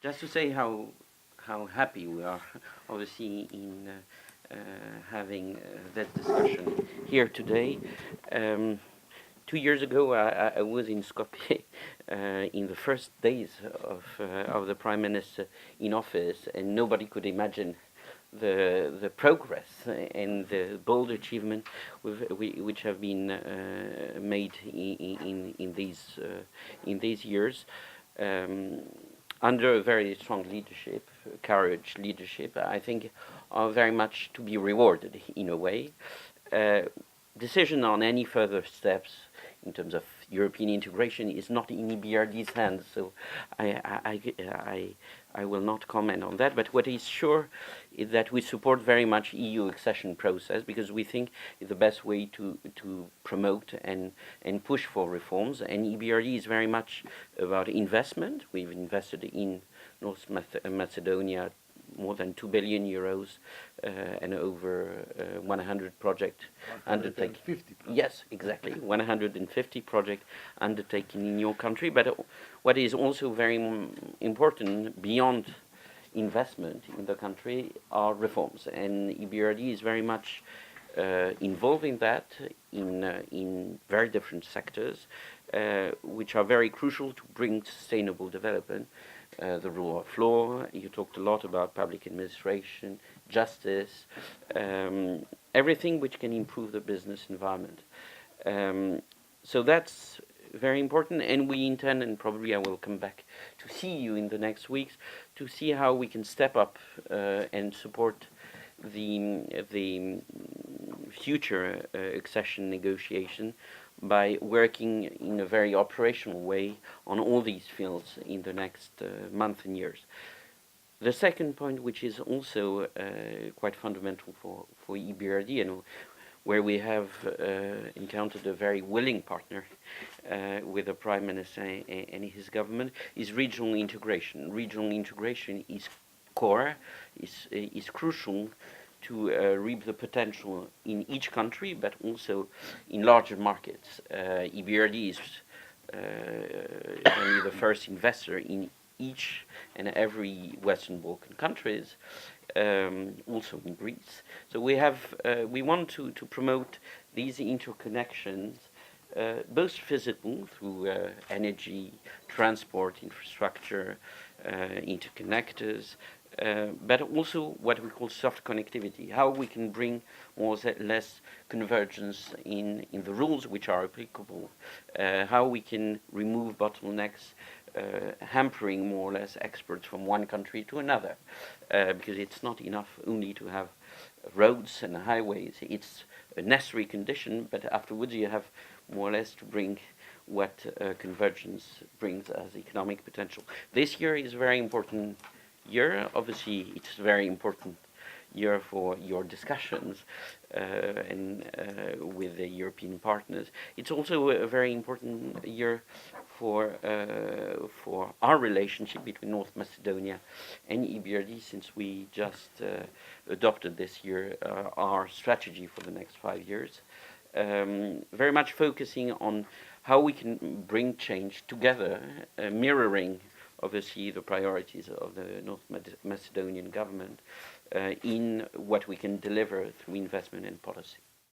Just to say how happy we are, obviously, in having that discussion here today. 2 years ago, I was in Skopje in the first days of the Prime Minister in office, and nobody could imagine the progress and the bold achievement which have been made in these years. Under a very strong leadership, courage leadership, I think are very much to be rewarded in a way. Decision on any further steps in terms of European integration is not in EBRD's hands, so I will not comment on that. But what is sure is that we support very much EU accession process, because we think it's the best way to promote and push for reforms. And EBRD is very much about investment. We've invested in North Macedonia more than 2 billion euros and over 100 projects undertaken. Yes, exactly, 150 projects undertaken in your country. But what is also very important beyond investment in the country are reforms, and EBRD is very much involved in that in very different sectors, which are very crucial to bring sustainable development. The rule of law, you talked a lot about public administration, justice, everything which can improve the business environment. So that's very important, and we intend, and probably I will come back to see you in the next weeks, to see how we can step up and support the future accession negotiation by working in a very operational way on all these fields in the next months and years. The second point, which is also quite fundamental for EBRD, and where we have encountered a very willing partner with the Prime Minister and his government, is regional integration. Regional integration is core, is crucial to reap the potential in each country, but also in larger markets. EBRD is only the first investor in each and every Western Balkan countries, also in Greece. So we want to promote these interconnections, both physical through energy, transport, infrastructure, interconnectors, but also what we call soft connectivity, how we can bring more or less convergence in the rules which are applicable, how we can remove bottlenecks hampering more or less exports from one country to another, because it's not enough only to have roads and highways. It's a necessary condition, but afterwards you have more or less to bring what convergence brings as economic potential. This year is a very important year. Obviously, it's a very important year for your discussions and with the European partners. It's also a very important year for our relationship between North Macedonia and EBRD, since we just adopted this year our strategy for the next 5 years, very much focusing on how we can bring change together, mirroring obviously the priorities of the North Macedonian government in what we can deliver through investment and policy.